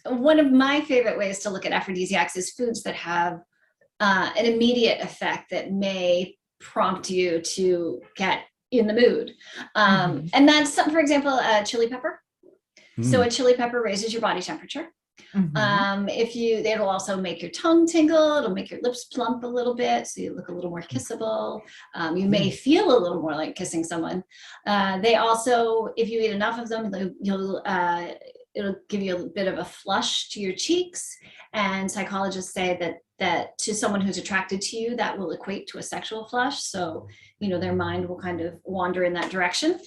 one of my favorite ways to look at aphrodisiacs is foods that have an immediate effect that may prompt you to get in the mood. And that's something, for example, chili pepper. So a chili pepper raises your body temperature. It'll also make your tongue tingle, it'll make your lips plump a little bit, so you look a little more kissable. You may feel a little more like kissing someone. They also, if you eat enough of them, it'll give you a bit of a flush to your cheeks. And psychologists say that to someone who's attracted to you, that will equate to a sexual flush. So, their mind will kind of wander in that direction.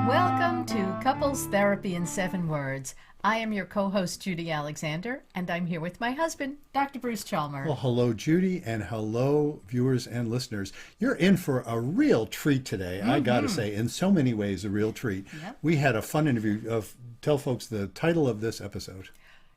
Welcome to Couples Therapy in 7 Words. I am your co-host, Judy Alexander, and I'm here with my husband, Dr. Bruce Chalmers. Well, hello, Judy, and hello, viewers and listeners. You're in for a real treat today, I got to say, in so many ways, a real treat. Yep. We had a fun interview. Tell folks the title of this episode.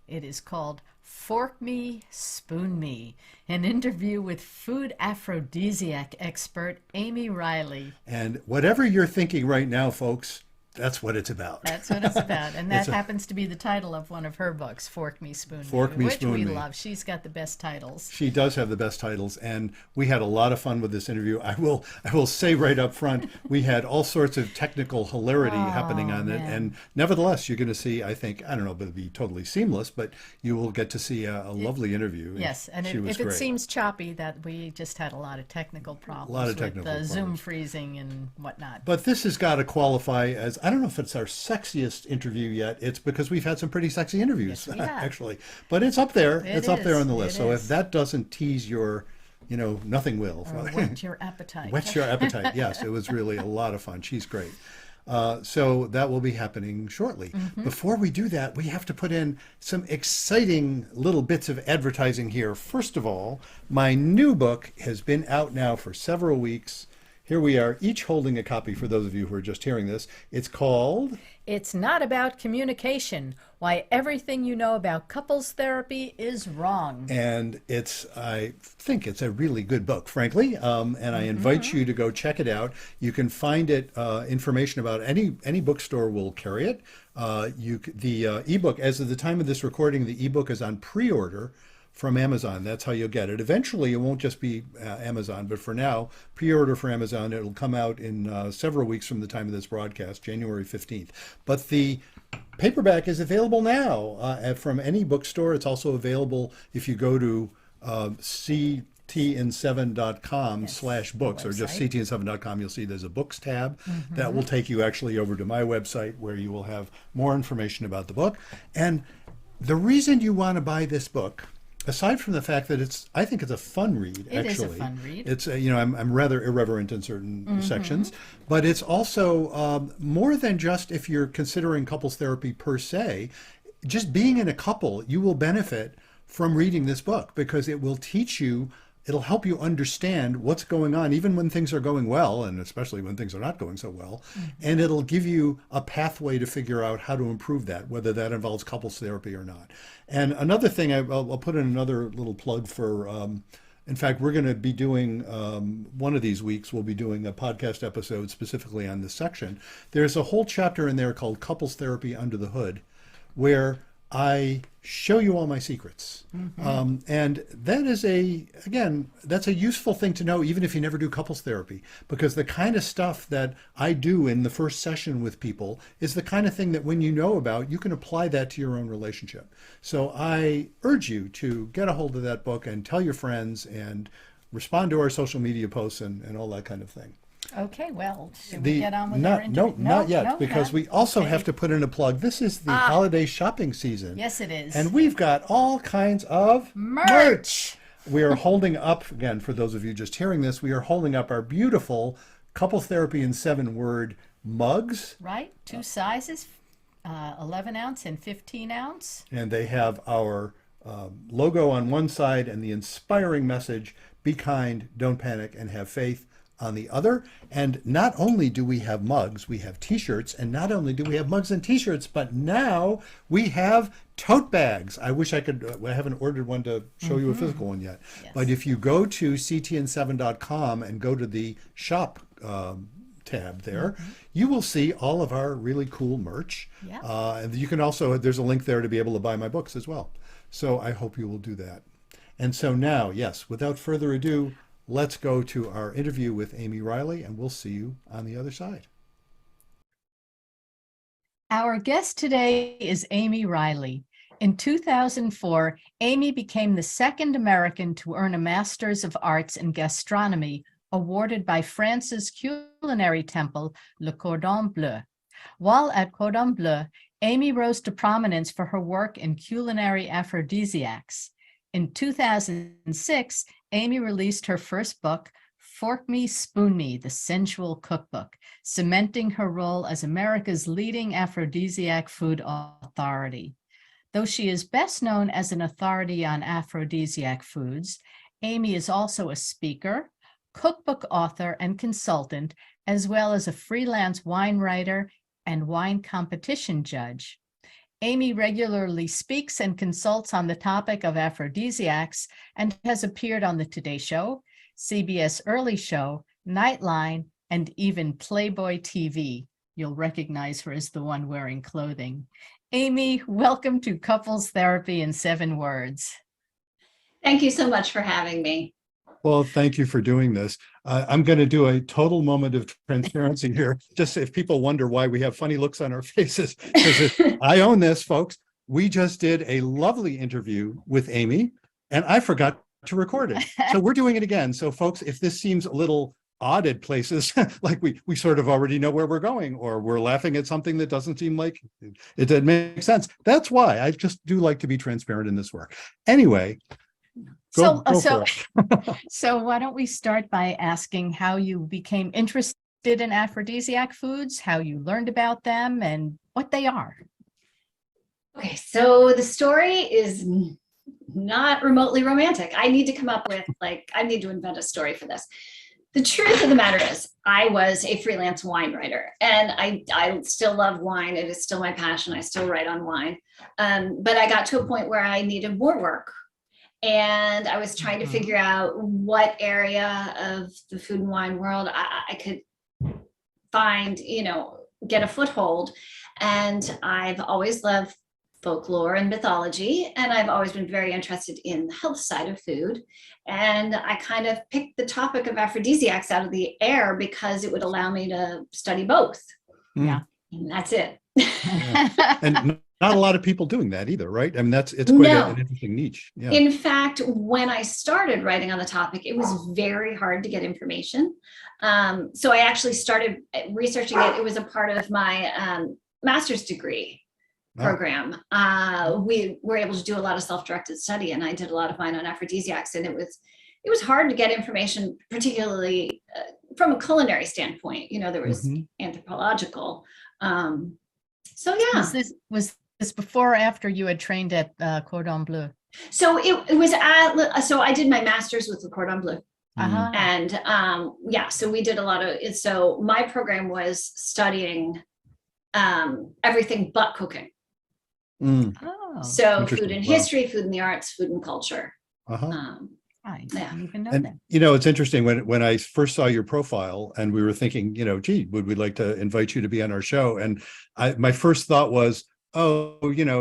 It is called Fork Me, Spoon Me, an interview with food aphrodisiac expert Amy Reiley. And whatever you're thinking right now, folks, that's what it's about. That's what it's about. And that happens to be the title of one of her books, Fork Me, Spoon Me. Fork Me, Spoon Me. Which we love. She's got the best titles. She does have the best titles, and we had a lot of fun with this interview. I will say right up front, we had all sorts of technical hilarity happening on it, and nevertheless, you're going to see, I don't know if it'll be totally seamless, but you will get to see a lovely interview. Yes, and if it seems choppy, that we just had a lot of technical problems with the Zoom freezing and whatnot. But this has got to qualify as, I don't know if it's our sexiest interview yet. It's because we've had some pretty sexy interviews, actually. But it's up there. It's up there on the list. So if that doesn't tease your, nothing will. Or whet your appetite. Whet your appetite. Yes, it was really a lot of fun. She's great. So that will be happening shortly. Before we do that, we have to put in some exciting little bits of advertising here. First of all, my new book has been out now for several weeks. Here we are, each holding a copy for those of you who are just hearing this. It's called It's Not About Communication, Why Everything You Know About Couples Therapy is Wrong. And I think it's a really good book, frankly, and I invite you to go check it out. You can find it, information about any bookstore will carry it. The ebook, as of the time of this recording, the ebook is on pre-order from Amazon. That's how you'll get it. Eventually, it won't just be Amazon, but for now, pre-order for Amazon. It'll come out in several weeks from the time of this broadcast, January 15th. But the paperback is available now from any bookstore. It's also available if you go to ctn7.com/books, or just ctn7.com. You'll see there's a books tab that will take you actually over to my website, where you will have more information about the book. And the reason you want to buy this book, aside from the fact that I think it's a fun read, actually. It is a fun read. It's, I'm rather irreverent in certain sections, but it's also more than just if you're considering couples therapy per se. Just being in a couple, you will benefit from reading this book, because it will teach you, it'll help you understand what's going on, even when things are going well, and especially when things are not going so well. And it'll give you a pathway to figure out how to improve that, whether that involves couples therapy or not. And another thing, I'll put in another little plug for, in fact, we're going to be doing, one of these weeks, we'll be doing a podcast episode specifically on this section. There's a whole chapter in there called Couples Therapy Under the Hood, where I show you all my secrets. And that is that's a useful thing to know, even if you never do couples therapy, because the kind of stuff that I do in the first session with people is the kind of thing that when you know about, you can apply that to your own relationship. So I urge you to get a hold of that book and tell your friends and respond to our social media posts and all that kind of thing. Okay, well, should we get on with our interview? No, not yet, because we also have to put in a plug. This is the holiday shopping season. Yes, it is. And we've got all kinds of merch. We are holding up, again, for those of you just hearing this, we are holding up our beautiful Couples Therapy in 7 Word mugs. Right, 2 sizes, 11 ounce and 15 ounce. And they have our logo on one side and the inspiring message, be kind, don't panic, and have faith, on the other. And not only do we have mugs, we have t-shirts, and not only do we have mugs and t-shirts, but now we have tote bags. I wish I could, I haven't ordered one to show you a physical one yet. Yes. But if you go to ctn7.com and go to the shop tab there, you will see all of our really cool merch. Yeah. And you can also, there's a link there to be able to buy my books as well. So I hope you will do that. And so now, yes, without further ado, let's go to our interview with Amy Reiley, and we'll see you on the other side. Our guest today is Amy Reiley. In 2004, Amy became the second American to earn a Master's of Arts in Gastronomy, awarded by France's culinary temple, Le Cordon Bleu. While at Cordon Bleu, Amy rose to prominence for her work in culinary aphrodisiacs. In 2006, Amy released her first book, Fork Me, Spoon Me, The Sensual Cookbook, cementing her role as America's leading aphrodisiac food authority. Though she is best known as an authority on aphrodisiac foods, Amy is also a speaker, cookbook author, and consultant, as well as a freelance wine writer and wine competition judge. Amy regularly speaks and consults on the topic of aphrodisiacs and has appeared on The Today Show, CBS Early Show, Nightline, and even Playboy TV. You'll recognize her as the one wearing clothing. Amy, welcome to Couples Therapy in 7 Words. Thank you so much for having me. Well, thank you for doing this. I'm going to do a total moment of transparency here, just if people wonder why we have funny looks on our faces. I own this, folks. We just did a lovely interview with Amy, and I forgot to record it. So we're doing it again. So folks, if this seems a little odd at places, like we sort of already know where we're going, or we're laughing at something that doesn't seem like it didn't make sense. That's why I just do like to be transparent in this work. Anyway, go for it. So why don't we start by asking how you became interested in aphrodisiac foods, how you learned about them, and what they are. Okay, so the story is not remotely romantic. I need to come up with, I need to invent a story for this. The truth of the matter is, I was a freelance wine writer, and I still love wine. It is still my passion. I still write on wine. But I got to a point where I needed more work. And I was trying to figure out what area of the food and wine world I could find, get a foothold. And I've always loved folklore and mythology, and I've always been very interested in the health side of food. And I kind of picked the topic of aphrodisiacs out of the air because it would allow me to study both. Yeah. And that's it. Yeah. And not a lot of people doing that either, right? I mean, it's quite an interesting niche. Yeah. In fact, when I started writing on the topic, it was very hard to get information. So I actually started researching it. It was a part of my master's degree program. We were able to do a lot of self-directed study, and I did a lot of mine on aphrodisiacs, and it was hard to get information, particularly from a culinary standpoint. There was anthropological. So yeah. Was this before or after you had trained at Cordon Bleu? So it was so I did my master's with the Cordon Bleu. And so we did a lot of it. So my program was studying everything but cooking. So food and history, food and the arts, food and culture. I didn't even know and, that. It's interesting when I first saw your profile and we were thinking, gee, would we like to invite you to be on our show? And my first thought was,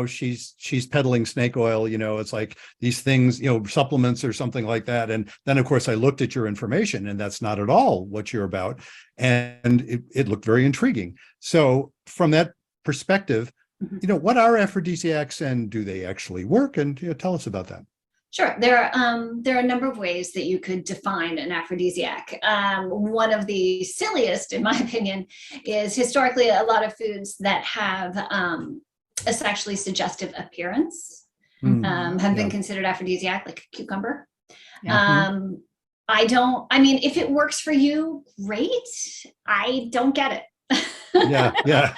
she's peddling snake oil, it's like these things, supplements or something like that. And then of course I looked at your information, and that's not at all what you're about. And it looked very intriguing. So from that perspective, what are aphrodisiacs, and do they actually work? And tell us about that. Sure. There are a number of ways that you could define an aphrodisiac. One of the silliest, in my opinion, is historically a lot of foods that have a sexually suggestive appearance have been considered aphrodisiac, like a cucumber. If it works for you, great. I don't get it. Yeah.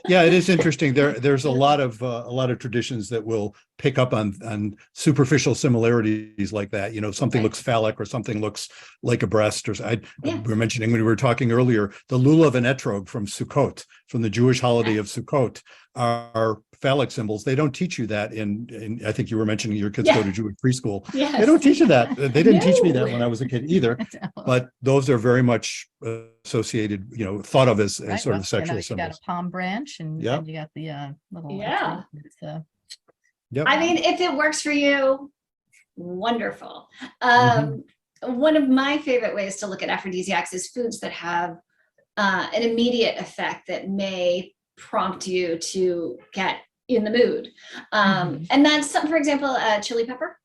Yeah, it is interesting. There's a lot of traditions that will pick up on superficial similarities like that. You know, something Right. looks phallic or something looks like a breast. Yeah. We were mentioning when we were talking earlier, the lulav and etrog from Sukkot, from the Jewish holiday of Sukkot, are phallic symbols. They don't teach you that in I think you were mentioning your kids go to Jewish preschool. Yes. They don't teach you that. They didn't teach me No. that when I was a kid either. But those are very much associated, you know, thought of as Right, sort well, of sexual you got symbols. a palm branch and, Yeah. and you got the little Yeah. Yep. I mean, if it works for you, wonderful. Mhm. One of my favorite ways to look at aphrodisiacs is foods that have an immediate effect that may prompt you to get in the mood. And that's something, for example, chili pepper.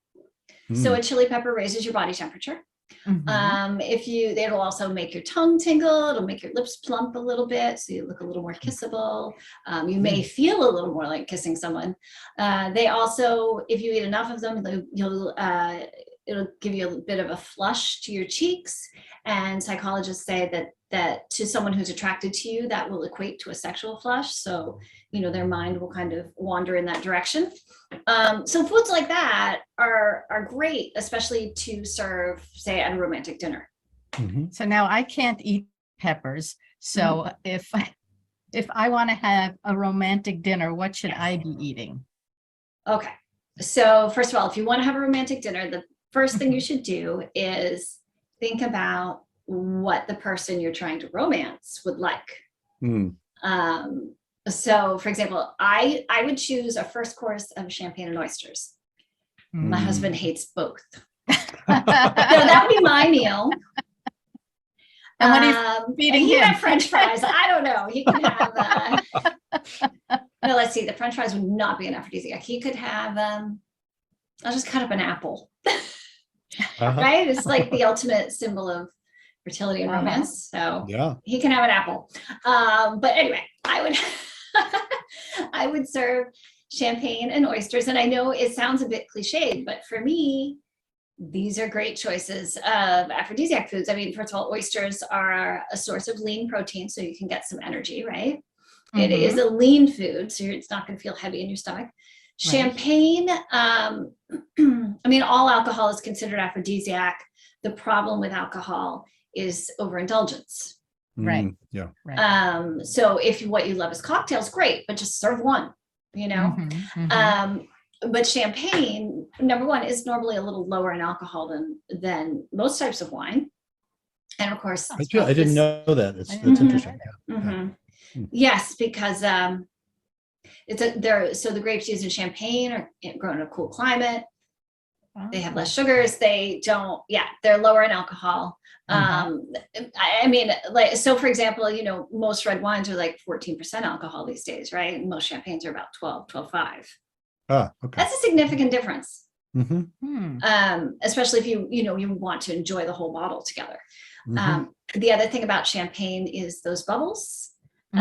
So a chili pepper raises your body temperature. It'll also make your tongue tingle, it'll make your lips plump a little bit, so you look a little more kissable. You may feel a little more like kissing someone. They also, if you eat enough of them, it'll give you a bit of a flush to your cheeks. And psychologists say that to someone who's attracted to you, that will equate to a sexual flush. So, you know, their mind will kind of wander in that direction. So foods like that are great, especially to serve, say, at a romantic dinner. So now I can't eat peppers. So if I want to have a romantic dinner, what should I be eating? Okay. So first of all, if you want to have a romantic dinner, the first thing you should do is think about what the person you're trying to romance would like. So for example, I would choose a first course of champagne and oysters. My husband hates both. So that would be my meal. And what are you feeding he him? can have French fries. I don't know. He can have no, let's see. The French fries would not be an aphrodisiac. He could have I'll just cut up an apple. Right? It's like the ultimate symbol of fertility and romance. So Yeah. he can have an apple. But anyway, I would serve champagne and oysters. And I know it sounds a bit cliched, but for me, these are great choices of aphrodisiac foods. I mean, first of all, oysters are a source of lean protein, so you can get some energy, right? It is a lean food, so it's not going to feel heavy in your stomach. Champagne, I mean, all alcohol is considered aphrodisiac. The problem with alcohol is overindulgence. Right. Yeah. Right. So if what you love is cocktails, great, but just serve one, you know? But champagne, number one, is normally a little lower in alcohol than most types of wine. And of course, I didn't know that. That's interesting. Yes, because so the grapes used in champagne are grown in a cool climate. They have less sugars. They're lower in alcohol. I mean, like, so for example, you know, most red wines are like 14% alcohol these days, right? And most champagnes are about 12.5. Okay. That's a significant difference. Hmm. Especially if you want to enjoy the whole bottle together. The other thing about champagne is those bubbles. They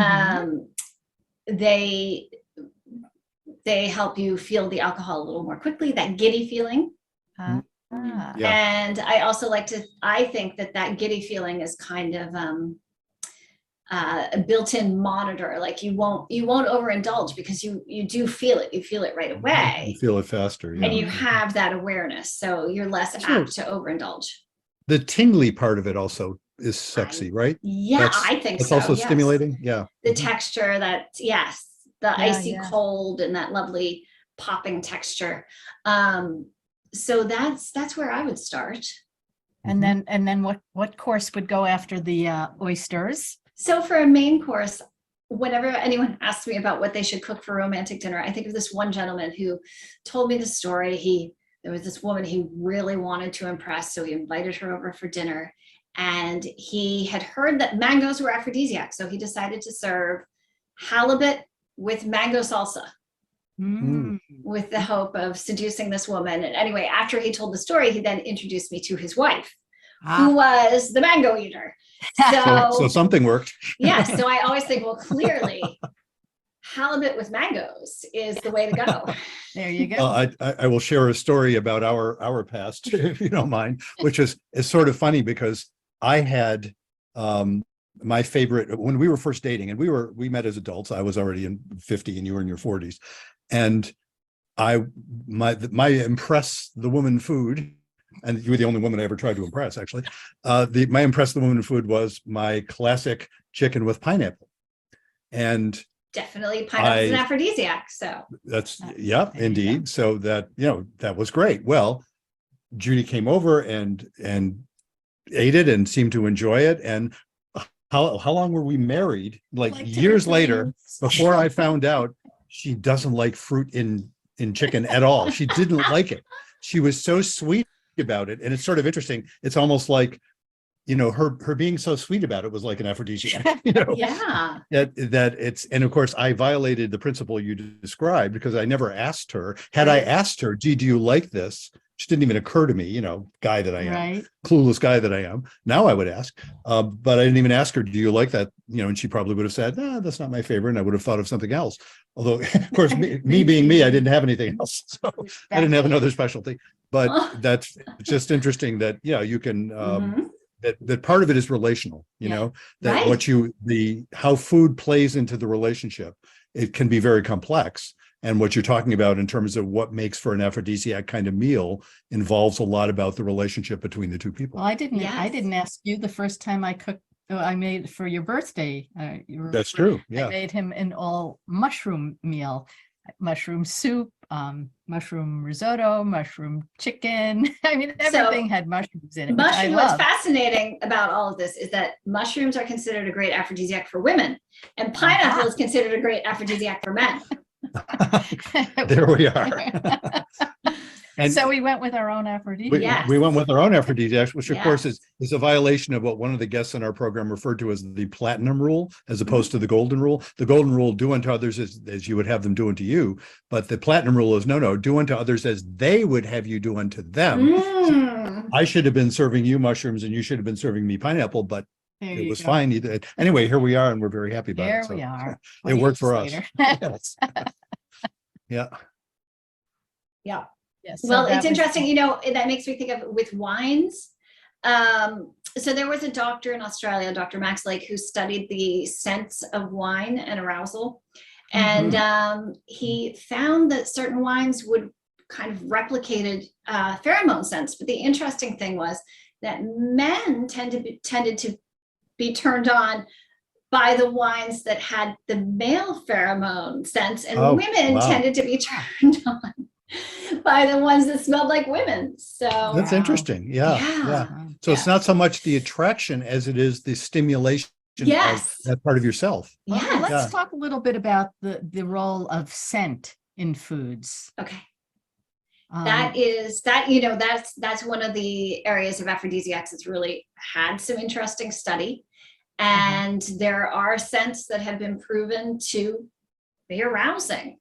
help you feel the alcohol a little more quickly, that giddy feeling. And I think that giddy feeling is kind of a built-in monitor. Like you won't overindulge because you do feel it. You feel it right away. You feel it faster. Yeah. And you have that awareness, so you're less apt to overindulge. The tingly part of it also is sexy, right? Yeah, I think it's so. also yes. stimulating. Yeah. The texture, the icy cold and that lovely popping texture. So that's where I would start. And then what course would go after the oysters? So for a main course, whenever anyone asks me about what they should cook for romantic dinner, I think of this one gentleman who told me the story. There was this woman he really wanted to impress, so he invited her over for dinner. And he had heard that mangoes were aphrodisiacs, so he decided to serve halibut with mango salsa. With the hope of seducing this woman. And anyway, after he told the story, he then introduced me to his wife, who was the mango eater. So something worked. Yeah. So I always think, well, clearly halibut with mangoes is the way to go. There you go. I will share a story about our past, if you don't mind, which is sort of funny because I had my favorite, when we were first dating, and we met as adults. I was already in 50 and you were in your 40s. And my impress the woman food, and you were the only woman I ever tried to impress, actually. My impress the woman food was my classic chicken with pineapple. And definitely pineapple is an aphrodisiac. So that's, yeah, indeed. So that, that was great. Well, Judy came over and ate it and seemed to enjoy it. And how long were we married? Like years later, before I found out she doesn't like fruit in chicken at all. She didn't like it. She was so sweet about it. And it's sort of interesting. It's almost like, her being so sweet about it was like an aphrodisiac, Yeah. that it's, and of course I violated the principle you described because I never asked her. Had I asked her, do you like this? Which didn't even occur to me, guy that I am, clueless guy that I am. Now I would ask, but I didn't even ask her, do you like that? And she probably would have said, no, that's not my favorite. And I would have thought of something else. Although, of course, me being me, I didn't have anything else. So I didn't have another specialty. But that's just interesting that, you can, that part of it is relational, that how food plays into the relationship, it can be very complex. And what you're talking about in terms of what makes for an aphrodisiac kind of meal involves a lot about the relationship between the two people. Well, I didn't ask you the first time I cooked. I made for your birthday. That's true. Yeah. I made him an all mushroom meal, mushroom soup, mushroom risotto, mushroom chicken. I mean, everything had mushrooms in it. What's fascinating about all of this is that mushrooms are considered a great aphrodisiac for women, and pineapple is considered a great aphrodisiac for men. There we are. And so we went with our own aphrodisiacs. We went with our own aphrodisiacs, which of course is a violation of what one of the guests in our program referred to as the platinum rule, as opposed to the golden rule. The golden rule, do unto others as you would have them do unto you. But the platinum rule is no, do unto others as they would have you do unto them. So I should have been serving you mushrooms and you should have been serving me pineapple, but it was fine either. Anyway, here we are, and we're very happy about it. Here we are. It worked for us. Yeah. Yeah. Yes. Well, it's interesting, that makes me think of with wines. So there was a doctor in Australia, Dr. Max Lake, who studied the scents of wine and arousal. And he found that certain wines would kind of replicated pheromone scents. But the interesting thing was that men tended to be turned on by the wines that had the male pheromone scents, and women tended to be turned on by the ones that smelled like women. So that's interesting. Yeah. So it's not so much the attraction as it is the stimulation of that part of yourself. Well, let's talk a little bit about the role of scent in foods. Okay. That's one of the areas of aphrodisiacs that's really had some interesting study. And there are scents that have been proven to be arousing.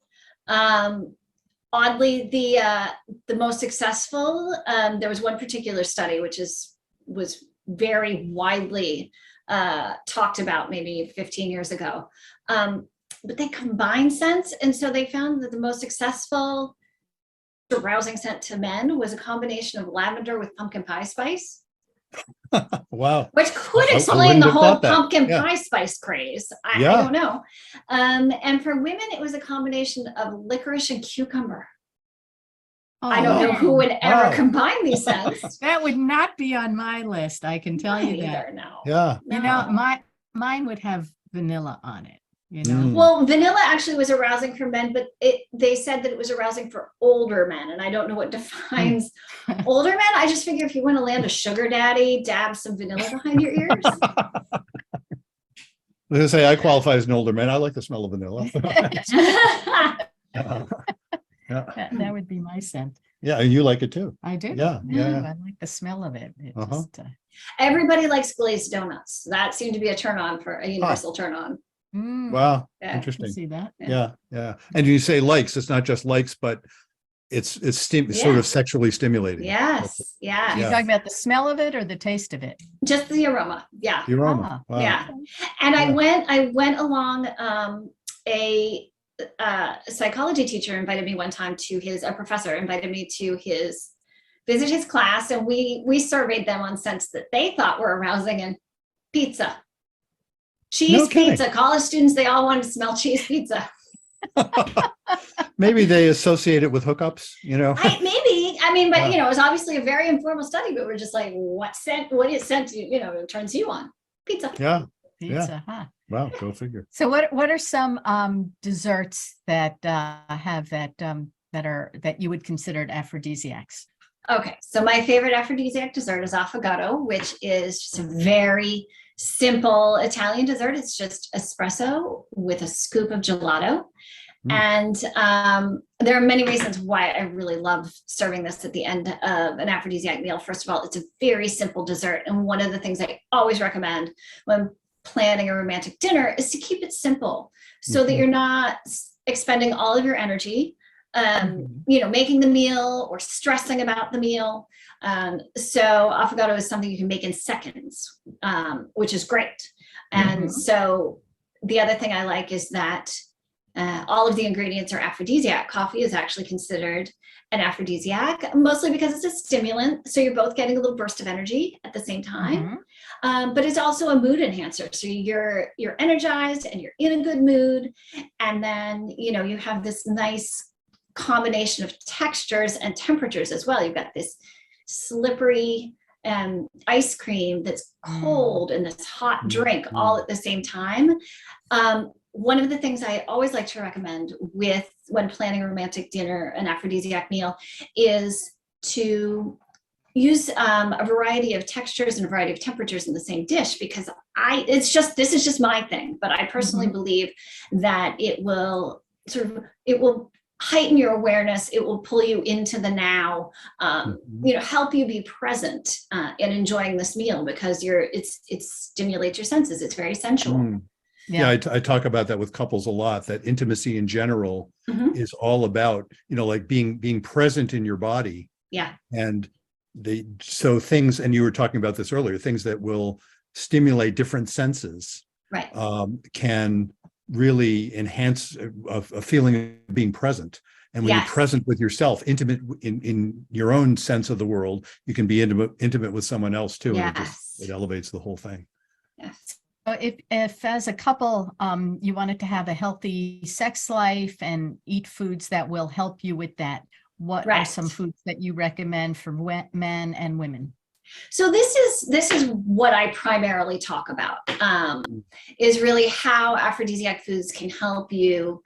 Oddly, the most successful, there was one particular study which was very widely talked about maybe 15 years ago. But they combined scents, and so they found that the most successful arousing scent to men was a combination of lavender with pumpkin pie spice. Wow. Which could explain the whole pumpkin pie spice craze. I don't know. And for women, it was a combination of licorice and cucumber. I don't know who would ever combine these scents. That would not be on my list. I can tell you that. No. Yeah. No. Mine would have vanilla on it. Well, vanilla actually was arousing for men, but they said that it was arousing for older men, and I don't know what defines older men. I just figure if you want to land a sugar daddy, dab some vanilla behind your ears. I was gonna say I qualify as an older man. I like the smell of vanilla. That would be my scent. Yeah, and you like it too. I do. Yeah. I like the smell of it. Everybody likes glazed donuts. That seemed to be a turn on for a universal turn on. Wow, interesting. See that? Yeah. And you say likes, it's not just likes, but it's sort of sexually stimulating. Yes. Are you talking about the smell of it or the taste of it? Just the aroma. Yeah. The aroma. Wow. Yeah. And I went along. A psychology teacher invited me one time a professor invited me to visit his class, and we surveyed them on scents that they thought were arousing, and pizza Cheese kidding. pizza. College students, they all want to smell cheese pizza. Maybe they associate it with hookups, you know? Maybe. I mean, but Yeah. you know, it was obviously a very informal study, but we're just like, what is sent to you know, it turns you on? Pizza. Yeah. Pizza, huh? Wow. Go figure. So what are some desserts that have that you would consider aphrodisiacs? Okay, so my favorite aphrodisiac dessert is affogato, which is just a very simple Italian dessert. It's just espresso with a scoop of gelato. And there are many reasons why I really love serving this at the end of an aphrodisiac meal. First of all, it's a very simple dessert. And one of the things I always recommend when planning a romantic dinner is to keep it simple so that you're not expending all of your energy, you know, making the meal or stressing about the meal. So affogato is something you can make in seconds, which is great. And so the other thing I like is that all of the ingredients are aphrodisiac. Coffee is actually considered an aphrodisiac, mostly because it's a stimulant. So you're both getting a little burst of energy at the same time. But it's also a mood enhancer. So you're energized and you're in a good mood. And then, you know, you have this nice combination of textures and temperatures as well. You've got this slippery ice cream that's cold and this hot drink all at the same time. One of the things I always like to recommend when planning a romantic dinner, an aphrodisiac meal, is to use a variety of textures and a variety of temperatures in the same dish, because this is just my thing, but I personally believe that it will heighten your awareness. It will pull you into the now, you know, help you be present in enjoying this meal, because it stimulates your senses. It's very sensual. Yeah, I talk about that with couples a lot, that intimacy in general is all about, you know, like being present in your body. Yeah. And so things, and you were talking about this earlier, things that will stimulate different senses, right, can really enhance a feeling of being present. And when you're present with yourself, intimate in your own sense of the world, you can be intimate with someone else too. And it elevates the whole thing. Yes. If as a couple, you wanted to have a healthy sex life and eat foods that will help you with that, what are some foods that you recommend for men and women? So this is what I primarily talk about, is really how aphrodisiac foods can help you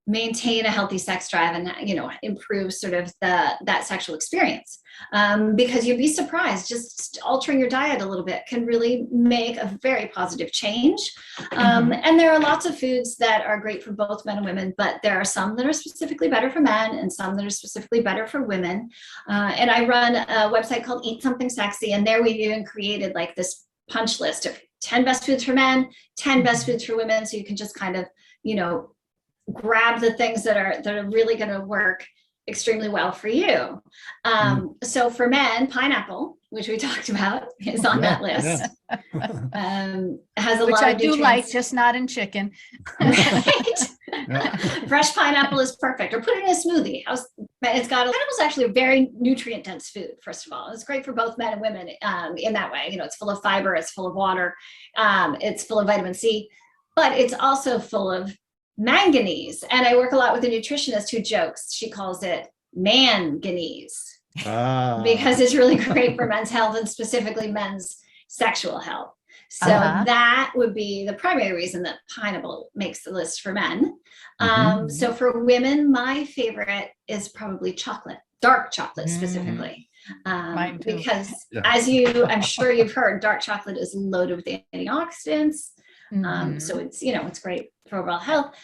maintain a healthy sex drive and, you know, improve sort of that sexual experience. Because you'd be surprised, just altering your diet a little bit can really make a very positive change. And there are lots of foods that are great for both men and women, but there are some that are specifically better for men and some that are specifically better for women. And I run a website called Eat Something Sexy, and there we've even created like this punch list of 10 best foods for men, 10 best foods for women. So you can just kind of, you know, grab the things that are really going to work extremely well for you. So for men, pineapple, which we talked about, is on that list. Has a lot I of do nutrients. like, just not in chicken. Fresh pineapple is perfect, or put it in a smoothie. Pineapple's actually a very nutrient dense food. First of all, it's great for both men and women in that way. You know, it's full of fiber, it's full of water, it's full of vitamin C, but it's also full of manganese. And I work a lot with a nutritionist who jokes, she calls it manganese, because it's really great for men's health and specifically men's sexual health. So that would be the primary reason that pineapple makes the list for men. So for women, my favorite is probably chocolate, dark chocolate specifically. Because as I'm sure you've heard, dark chocolate is loaded with antioxidants. So it's, you know, it's great for overall health.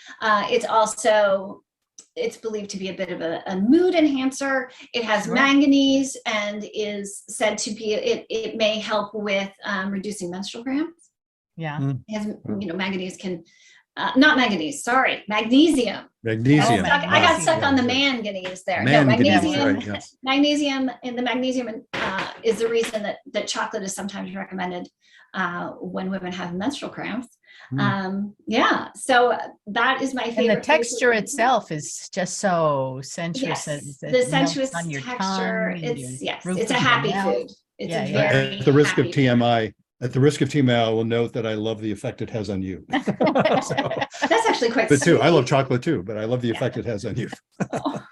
It's believed to be a bit of a mood enhancer. It has manganese and is said to be, it may help with reducing menstrual cramps. It has, you know, manganese can, not manganese, sorry, magnesium. Magnesium. I got stuck on the manganese there. No, magnesium. Magnesium, and the magnesium is the reason that chocolate is sometimes recommended when women have menstrual cramps. So that is my favorite. And the texture itself is just so sensuous. The sensuous on your texture. tongue, It's a happy food. It's a very at the risk of happy TMI, At the risk of teaming, I will note that I love the effect it has on you. So, That's actually quite but too, I love sweet. chocolate too, but I love the effect it has on you. Oh.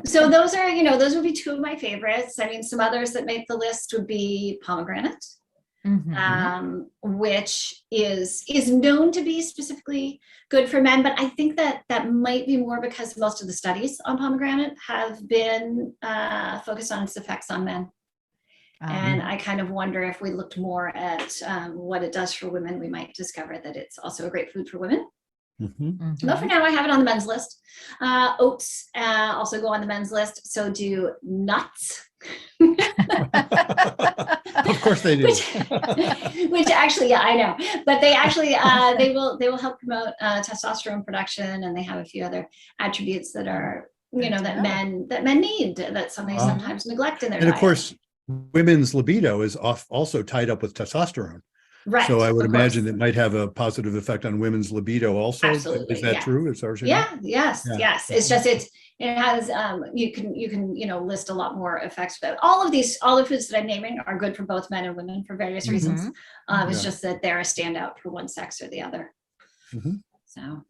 So those are, those would be two of my favorites. I mean, some others that make the list would be pomegranate, which is known to be specifically good for men, but I think that might be more because most of the studies on pomegranate have been focused on its effects on men. And I kind of wonder if we looked more at what it does for women, we might discover that it's also a great food for women. But for now, I have it on the men's list. Oats also go on the men's list. So do nuts. Of course they do. Which actually, yeah, I know. But they actually they will help promote testosterone production, and they have a few other attributes that are that men need, that somebody sometimes neglect in their diet. And of course, women's libido is also tied up with testosterone. Right. So I would imagine it might have a positive effect on women's libido also. Absolutely. Is that true? As far as you know? Yes. It's just it has you can list a lot more effects. But all the foods that I'm naming are good for both men and women for various reasons. It's just that they're a standout for one sex or the other. So.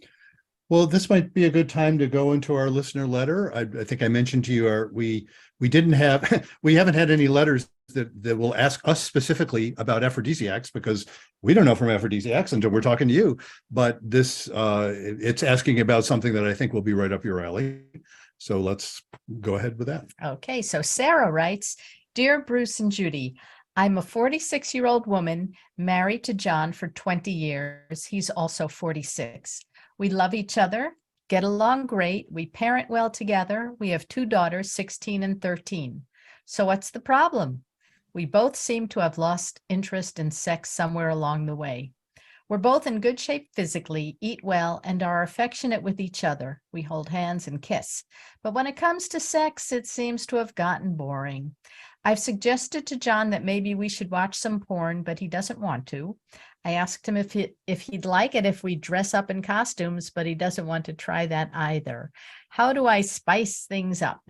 Well, this might be a good time to go into our listener letter. I think I mentioned to you we haven't had any letters that will ask us specifically about aphrodisiacs, because we don't know from aphrodisiacs until we're talking to you. But this it's asking about something that I think will be right up your alley. So let's go ahead with that. Okay, so Sarah writes, "Dear Bruce and Judy, I'm a 46-year-old woman married to John for 20 years. He's also 46. We love each other, get along great. We parent well together. We have 2 daughters, 16 and 13. So what's the problem? We both seem to have lost interest in sex somewhere along the way. We're both in good shape physically, eat well, and are affectionate with each other. We hold hands and kiss. But when it comes to sex, it seems to have gotten boring. I've suggested to John that maybe we should watch some porn, but he doesn't want to. I asked him if he'd like it if we dress up in costumes, but he doesn't want to try that either. How do I spice things up?"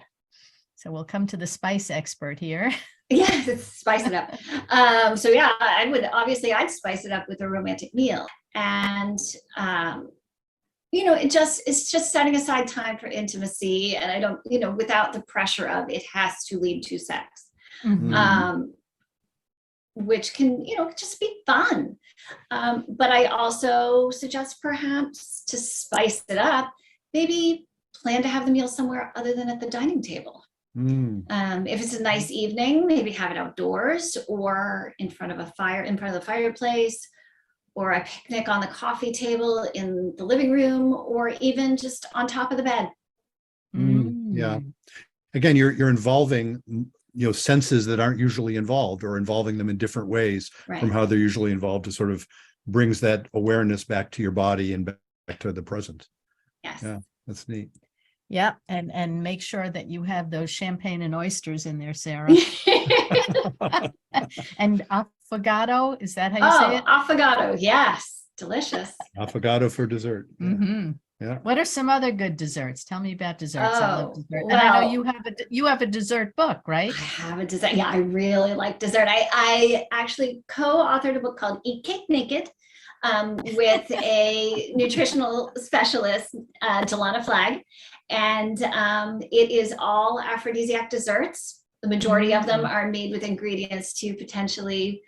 So we'll come to the spice expert here. Yes, spice it up. So yeah, I'd spice it up with a romantic meal. And it's just setting aside time for intimacy, and I don't, without the pressure of it has to lead to sex. Which can, just be fun. But I also suggest perhaps to spice it up, maybe plan to have the meal somewhere other than at the dining table. If it's a nice evening, maybe have it outdoors or in front of the fireplace, or a picnic on the coffee table in the living room, or even just on top of the bed. Yeah. Again, you're involving senses that aren't usually involved, or involving them in different ways from how they're usually involved, to sort of brings that awareness back to your body and back to the present. Yes. Yeah, that's neat. Yeah, and make sure that you have those champagne and oysters in there, Sarah. And affogato, is that how you say it? Affogato, yes, delicious. Affogato for dessert. Yeah. What are some other good desserts? Tell me about desserts. I love dessert. And I know you have a dessert book, right? I have a dessert. Yeah, I really like dessert. I actually co-authored a book called Eat Cake Naked with a nutritional specialist, Delana Flagg. And it is all aphrodisiac desserts. The majority of them are made with ingredients to potentially,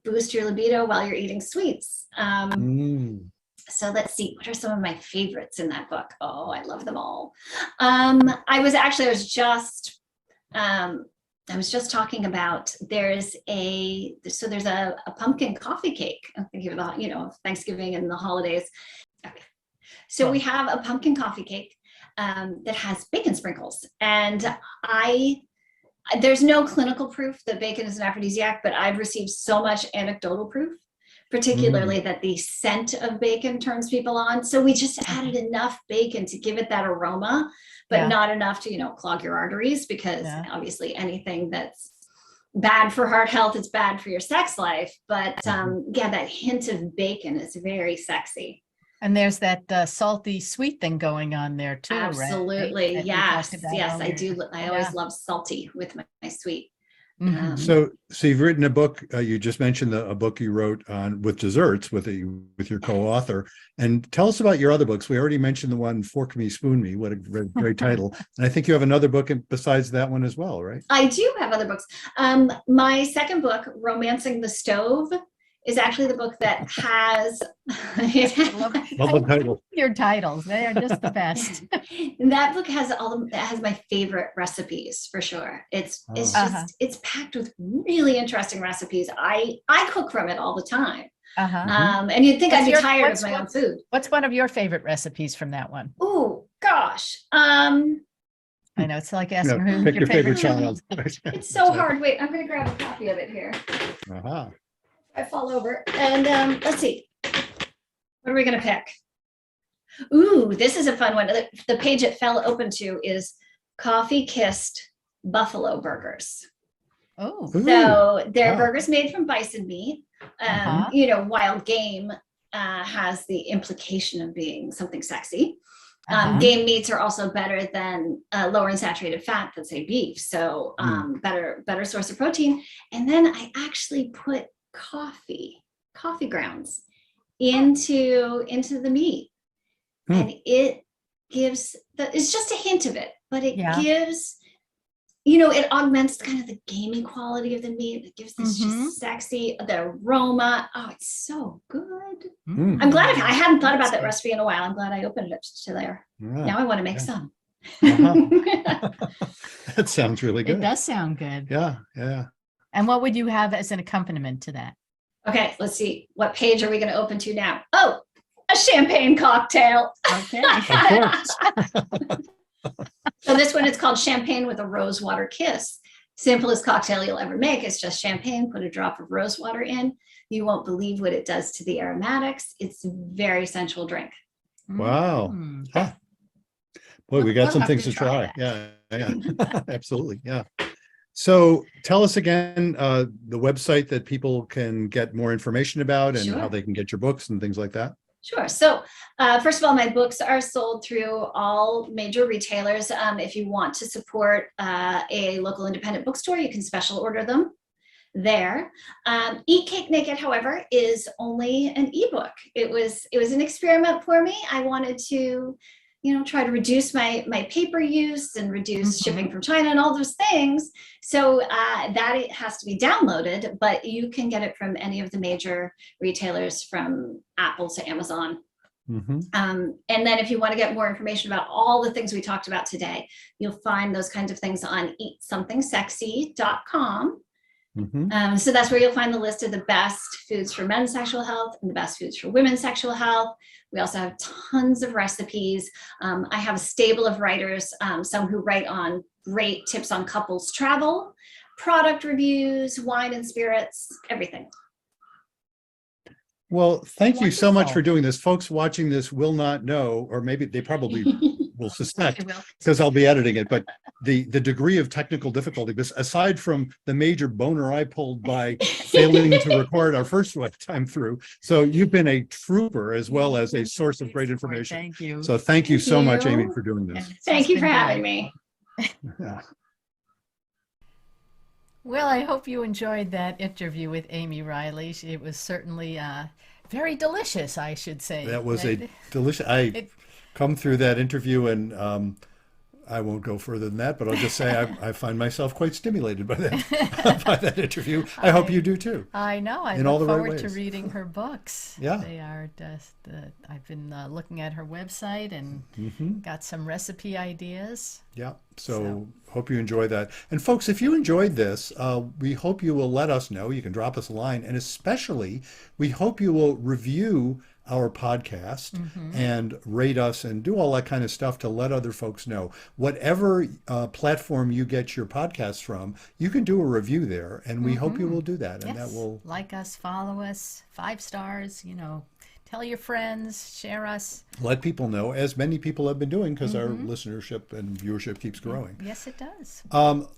boost your libido while you're eating sweets. So let's see, what are some of my favorites in that book? Oh, I love them all. I was just talking about, there's a pumpkin coffee cake. I'm thinking about, Thanksgiving and the holidays. Okay. So we have a pumpkin coffee cake that has bacon sprinkles. And there's no clinical proof that bacon is an aphrodisiac, but I've received so much anecdotal proof, particularly that the scent of bacon turns people on. So we just added enough bacon to give it that aroma, but not enough to, clog your arteries, because obviously anything that's bad for heart health is bad for your sex life. But that hint of bacon is very sexy. And there's that salty sweet thing going on there too, absolutely, right? Yes, I do. I always love salty with my sweet. Mhm. So you've written a book. You just mentioned a book you wrote on with desserts with your co-author. And tell us about your other books. We already mentioned the one "Fork Me, Spoon Me." What a great title! And I think you have another book besides that one as well, right? I do have other books. My second book, Romancing the Stove, is actually the book that has Love title. Your titles, they are just the best. And that book has my favorite recipes for sure. It's it's packed with really interesting recipes. I cook from it all the time. And you'd think I'd be tired of my own food. What's one of your favorite recipes from that one? Oh gosh. I know it's like asking who's Pick your favorite child. It's so hard. Wait, I'm going to grab a copy of it here. I fall over. And let's see. What are we going to pick? Ooh, this is a fun one. The page it fell open to is Coffee Kissed Buffalo Burgers. Oh. So they're burgers made from bison meat. Wild game has the implication of being something sexy. Game meats are also better than lower in saturated fat than say beef. So better source of protein. And then I actually put coffee grounds into the meat. And it gives it's just a hint of it, but it gives, it augments kind of the gamey quality of the meat. It gives this just sexy, the aroma. Oh, it's so good. I'm glad I hadn't thought about that recipe in a while. I'm glad I opened it to there. Now I want to make some. That sounds really good. It does sound good. Yeah. And what would you have as an accompaniment to that? Okay, let's see. What page are we going to open to now? Oh, a champagne cocktail. Okay. Of course. So this one is called Champagne with a Rose Water Kiss. Simplest cocktail you'll ever make. It's just champagne, put a drop of rose water in. You won't believe what it does to the aromatics. It's a very sensual drink. Wow. Boy, we got some things to try. Yeah. Absolutely. Yeah. So tell us again the website that people can get more information about and how they can get your books and things like that. Sure. So first of all, my books are sold through all major retailers. If you want to support a local independent bookstore, you can special order them there. Eat Cake Naked, however, is only an ebook. It was an experiment for me. I wanted to, try to reduce my paper use and reduce shipping from China and all those things. So that it has to be downloaded, but you can get it from any of the major retailers, from Apple to Amazon. And then if you want to get more information about all the things we talked about today, you'll find those kinds of things on eatsomething.sexy.com. So that's where you'll find the list of the best foods for men's sexual health and the best foods for women's sexual health. We also have tons of recipes. I have a stable of writers, some who write on great tips on couples travel, product reviews, wine and spirits, everything. Well, thank you so much for doing this. Folks watching this will not know, or maybe they probably will suspect because I'll be editing it, but the degree of technical difficulty, aside from the major boner I pulled by failing to record our first time through. So you've been a trooper as well as a source of great information. Thank you. So thank you so much, Amy, for doing this. Thank you for having me. Yeah. Well, I hope you enjoyed that interview with Amy Reiley. It was certainly very delicious, I should say. That was a delicious. I come through that interview, and I won't go further than that, but I'll just say I find myself quite stimulated by that interview. I hope you do too. I know. I in all look the right forward to ways. reading her books. Yeah. They are just, I've been looking at her website and got some recipe ideas. Yeah. So hope you enjoy that. And folks, if you enjoyed this, we hope you will let us know. You can drop us a line. And especially, we hope you will review our podcast and rate us and do all that kind of stuff to let other folks know. Whatever platform you get your podcasts from, you can do a review there. And we hope you will do that. And that will like us, follow us, 5 stars, tell your friends, share us. Let people know, as many people have been doing, because our listenership and viewership keeps growing. Yes, it does.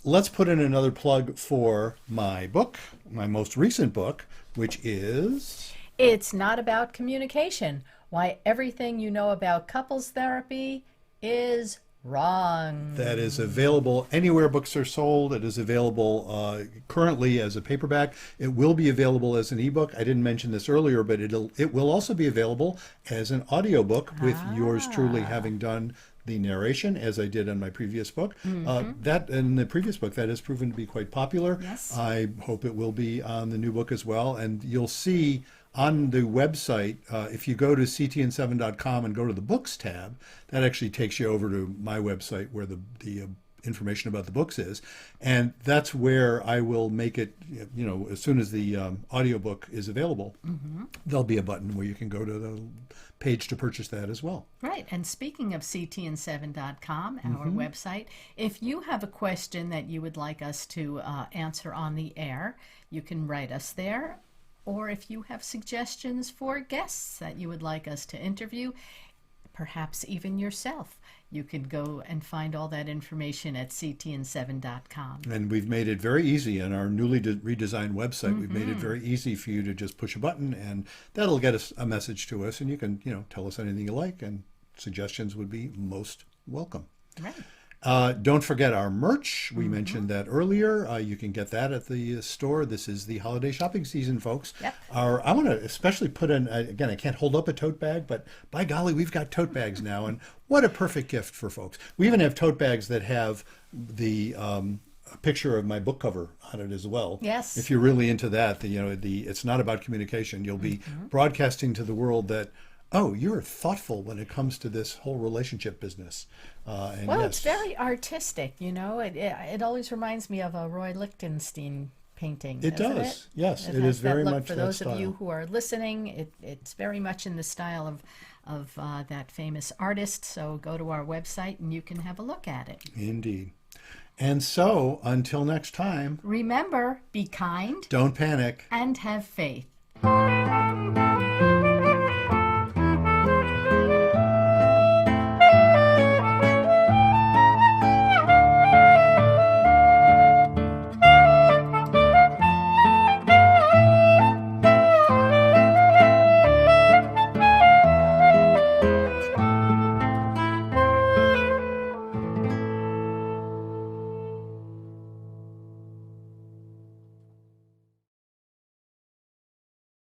Let's put in another plug for my book, my most recent book, which is... It's Not About Communication: Why Everything You Know About Couples Therapy is Wrong. That is available anywhere books are sold. It is available currently as a paperback. It will be available as an ebook. I didn't mention this earlier, but it will also be available as an audiobook with yours truly having done the narration, as I did on my previous book. That in the previous book, that has proven to be quite popular. Yes. I hope it will be on the new book as well. And you'll see on the website, if you go to ctn7.com and go to the books tab, that actually takes you over to my website where the information about the books is. And that's where I will make it, as soon as the audiobook is available, there'll be a button where you can go to the page to purchase that as well. Right. And speaking of ctn7.com, our website, if you have a question that you would like us to answer on the air, you can write us there. Or if you have suggestions for guests that you would like us to interview, perhaps even yourself, you could go and find all that information at ctn7.com. And we've made it very easy on our newly redesigned website. We've made it very easy for you to just push a button, and that'll get us a message to us, and you can, tell us anything you like, and suggestions would be most welcome. Right. Don't forget our merch. We mentioned that earlier. You can get that at the store. This is the holiday shopping season, folks. Yep. I want to especially put in, again, I can't hold up a tote bag, but by golly, we've got tote bags now, and what a perfect gift for folks. We even have tote bags that have the a picture of my book cover on it as well. Yes. If you're really into that, it's not about communication. You'll be broadcasting to the world that, oh, you're thoughtful when it comes to this whole relationship business. And Well, yes, it's very artistic, It always reminds me of a Roy Lichtenstein painting. It doesn't does. It? Yes, It it has is that very look. much For that those of you style. who are listening, it's very much in the style of that famous artist. So go to our website and you can have a look at it. Indeed. And so, until next time, Remember, be kind don't panic. and have faith.